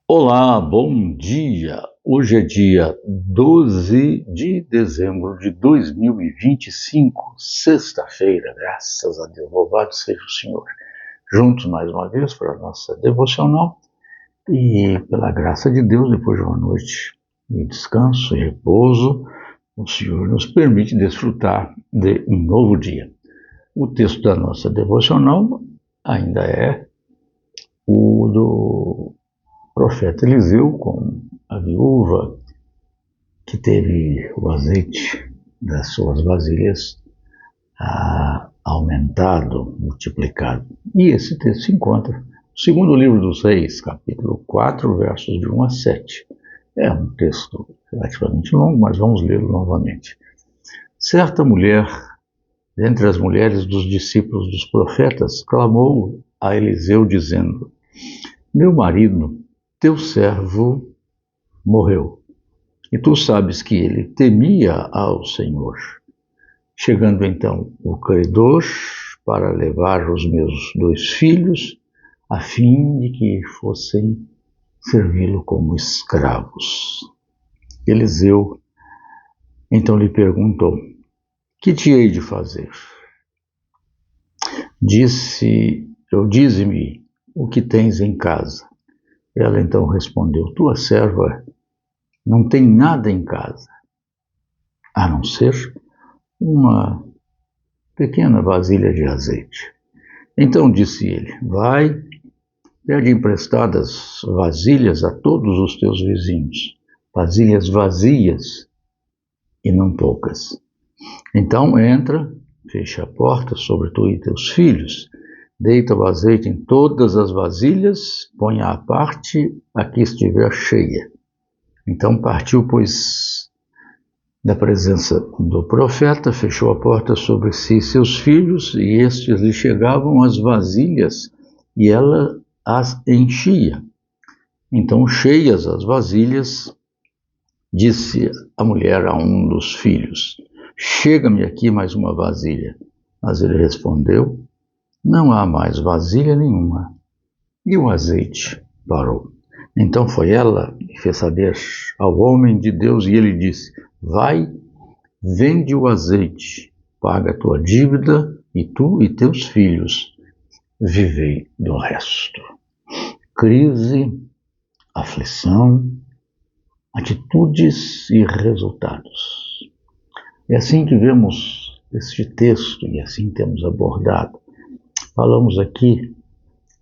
Olá, bom dia! Hoje é dia 12 de dezembro de 2025, sexta-feira, graças a Deus, louvado seja o Senhor. Juntos mais uma vez para a nossa devocional e pela graça de Deus, depois de uma noite de descanso e repouso, o Senhor nos permite desfrutar de um novo dia. O texto da nossa devocional ainda é o do profeta Eliseu com a viúva que teve o azeite das suas vasilhas aumentado, multiplicado. E esse texto se encontra no segundo livro dos Reis, capítulo 4, versos de 1 a 7. É um texto relativamente longo, mas vamos lê-lo novamente. Certa mulher, dentre as mulheres dos discípulos dos profetas, clamou a Eliseu dizendo: Meu marido, teu servo, morreu. E tu sabes que ele temia ao Senhor. Chegando então o credor para levar os meus 2 filhos, a fim de que fossem servi-lo como escravos. Eliseu então lhe perguntou: Que te hei de fazer? Dize-me o que tens em casa. Ela então respondeu: Tua serva não tem nada em casa, a não ser uma pequena vasilha de azeite. Então disse ele: Vai, pede emprestadas vasilhas a todos os teus vizinhos, vasilhas vazias e não poucas. Então entra, fecha a porta sobre tu e teus filhos, deita o azeite em todas as vasilhas, ponha à parte a que estiver cheia. Então partiu, pois, da presença do profeta, fechou a porta sobre si e seus filhos, e estes lhe chegavam as vasilhas, e ela as enchia. Então, cheias as vasilhas, disse a mulher a um dos filhos: Chega-me aqui mais uma vasilha. Mas ele respondeu: Não há mais vasilha nenhuma. E o azeite parou. Então foi ela e fez saber ao homem de Deus, e ele disse: Vai, vende o azeite, paga a tua dívida, e tu e teus filhos vivei do resto. Crise, aflição, atitudes e resultados. É assim que vemos este texto e assim temos abordado. Falamos aqui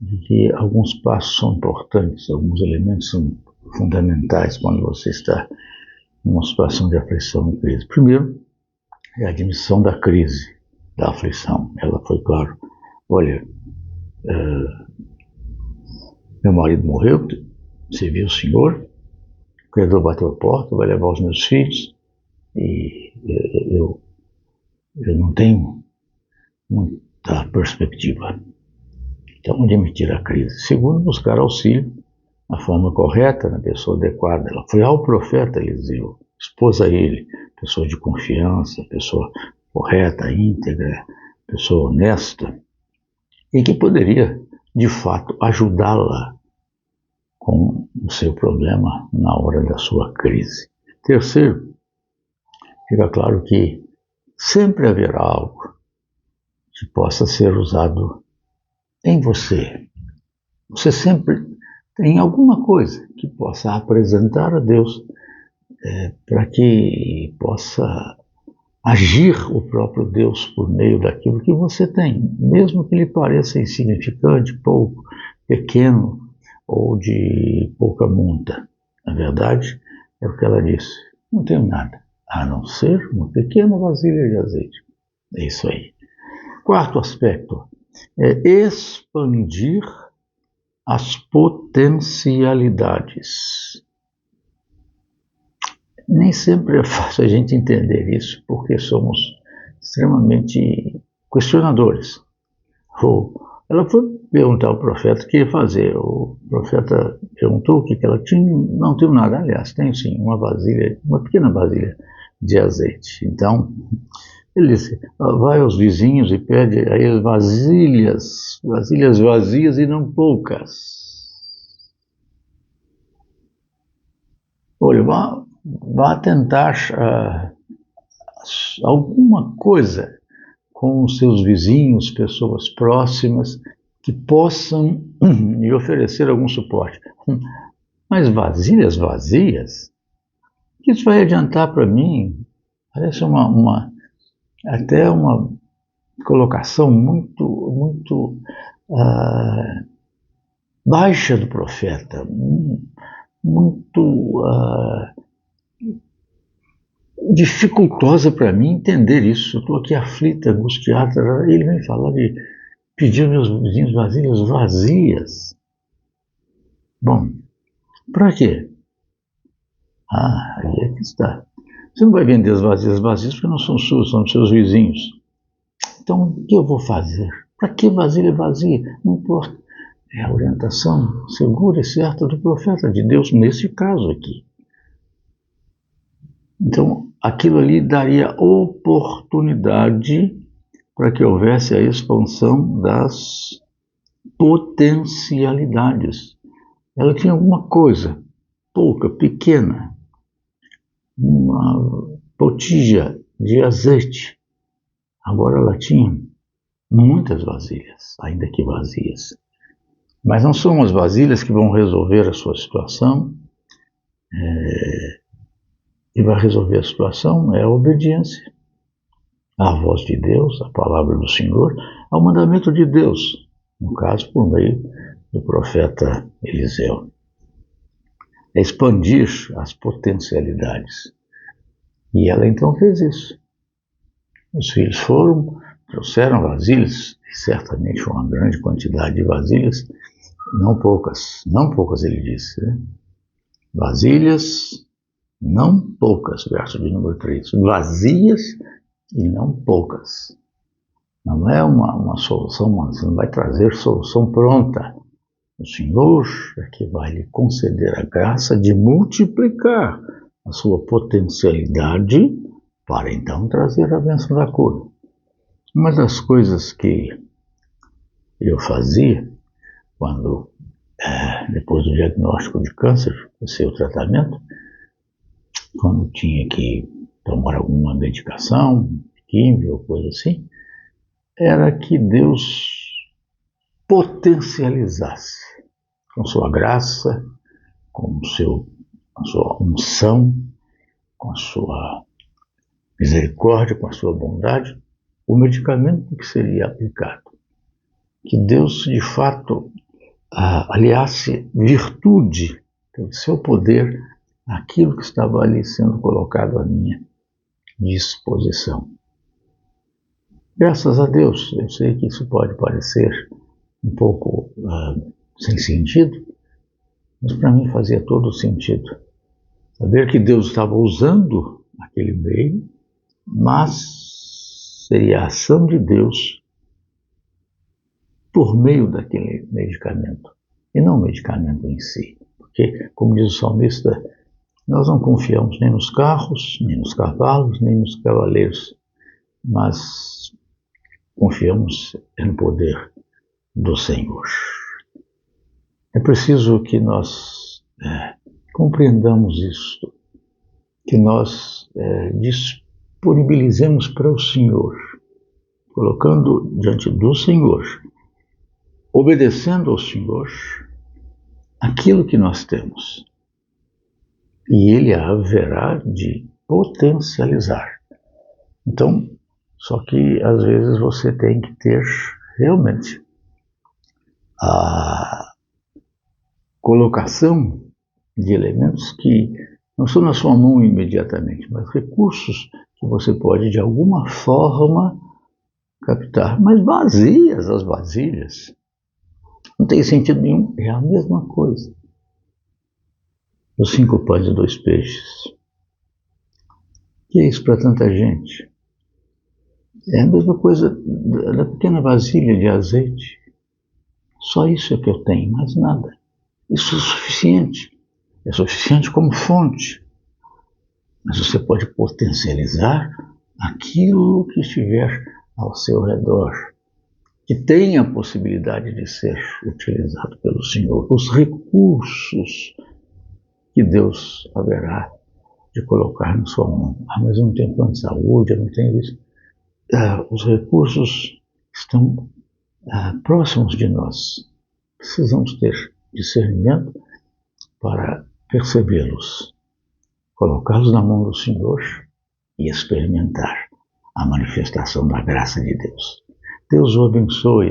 de que alguns passos são importantes, alguns elementos são fundamentais quando você está numa situação de aflição e crise. Primeiro, é a admissão da crise, da aflição. Ela foi claro: olha, meu marido morreu, servi o Senhor, o credor bateu a porta, vai levar os meus filhos, e eu não tenho muita perspectiva. Então, admitir a crise. Segundo, buscar auxílio na forma correta, na pessoa adequada. Ela foi ao profeta Eliseu, expôs a ele, pessoa de confiança, pessoa correta, íntegra, pessoa honesta, e que poderia, de fato, ajudá-la com o seu problema na hora da sua crise. Terceiro, fica claro que sempre haverá algo que possa ser usado em você. Você sempre tem alguma coisa que possa apresentar a Deus para que possa agir o próprio Deus por meio daquilo que você tem, mesmo que lhe pareça insignificante, pouco, pequeno ou de pouca monta. Na verdade, é o que ela disse: não tenho nada, a não ser uma pequena vasilha de azeite. É isso aí. Quarto aspecto é expandir as potencialidades. Nem sempre é fácil a gente entender isso, porque somos extremamente questionadores. Ela foi perguntar ao profeta o que ia fazer. O profeta perguntou o que ela tinha. Não tenho nada. Aliás, tenho sim uma vasilha, uma pequena vasilha de azeite. Então, ele disse: vai aos vizinhos e pede a eles vasilhas vazias e não poucas. Olha, vá tentar alguma coisa com os seus vizinhos, pessoas próximas, que possam lhe oferecer algum suporte. Mas vasilhas vazias? O que isso vai adiantar para mim? Parece até uma colocação muito baixa do profeta, muito dificultosa para mim entender isso. Eu estou aqui aflita, angustiada. Ele vem falar de pedir aos meus vizinhos vasilhas vazias. Bom, para quê? Aí é que está. Você não vai vender as vasilhas vazias porque não são suas, são dos seus vizinhos. Então, o que eu vou fazer? Para que vasilha vazia? Não importa. É a orientação segura e certa do profeta de Deus, nesse caso aqui. Então, aquilo ali daria oportunidade para que houvesse a expansão das potencialidades. Ela tinha alguma coisa, pouca, pequena, uma botija de azeite. Agora ela tinha muitas vasilhas, ainda que vazias. Mas não são as vasilhas que vão resolver a sua situação. E vai resolver a situação é a obediência à voz de Deus, à palavra do Senhor, ao mandamento de Deus, no caso por meio do profeta Eliseu. É expandir as potencialidades. E ela então fez isso. Os filhos trouxeram vasilhas, e certamente foi uma grande quantidade de vasilhas, não poucas ele disse, né? Vasilhas, não poucas, verso de número 3, vazias e não poucas. Não é uma solução, você não vai trazer solução pronta. O Senhor é que vai lhe conceder a graça de multiplicar a sua potencialidade para então trazer a bênção da cura. Uma das coisas que eu fazia quando, depois do diagnóstico de câncer, comecei o tratamento, quando tinha que tomar alguma medicação, química ou coisa assim, era que Deus potencializasse com sua graça, com a sua unção, com a sua misericórdia, com a sua bondade, o medicamento que seria aplicado. Que Deus, de fato, aliasse virtude do seu poder àquilo que estava ali sendo colocado à minha disposição. Graças a Deus, eu sei que isso pode parecer um pouco sem sentido, mas para mim fazia todo o sentido. Saber que Deus estava usando aquele meio, mas seria a ação de Deus por meio daquele medicamento, e não o medicamento em si. Porque, como diz o salmista, nós não confiamos nem nos carros, nem nos cavalos, nem nos cavaleiros, mas confiamos no poder do Senhor. É preciso que nós compreendamos isto, que nós disponibilizemos para o Senhor, colocando diante do Senhor, obedecendo ao Senhor aquilo que nós temos. E Ele haverá de potencializar. Então, só que às vezes você tem que ter realmente a colocação de elementos que não estão na sua mão imediatamente, mas recursos que você pode de alguma forma captar. Mas vazias as vasilhas, não tem sentido nenhum, é a mesma coisa. Os 5 pães e 2 peixes. Que é isso para tanta gente? É a mesma coisa da pequena vasilha de azeite. Só isso é que eu tenho, mais nada. Isso é suficiente. É suficiente como fonte. Mas você pode potencializar aquilo que estiver ao seu redor, que tem a possibilidade de ser utilizado pelo Senhor. Os recursos que Deus haverá de colocar na sua mão. Mas eu não tenho plano de saúde, eu não tenho isso. Os recursos estão próximos de nós. Precisamos ter discernimento para percebê-los, colocá-los na mão do Senhor e experimentar a manifestação da graça de Deus. Deus o abençoe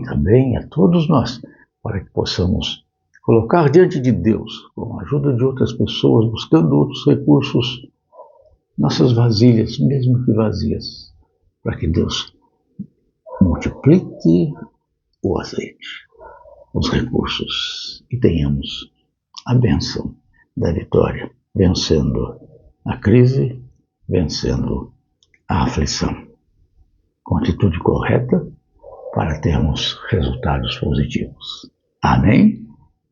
também a todos nós, para que possamos colocar diante de Deus, com a ajuda de outras pessoas, buscando outros recursos, nossas vasilhas, mesmo que vazias, para que Deus multiplique o azeite, os recursos, e tenhamos a bênção da vitória, vencendo a crise, vencendo a aflição, com a atitude correta para termos resultados positivos. Amém?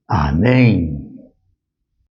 Amém!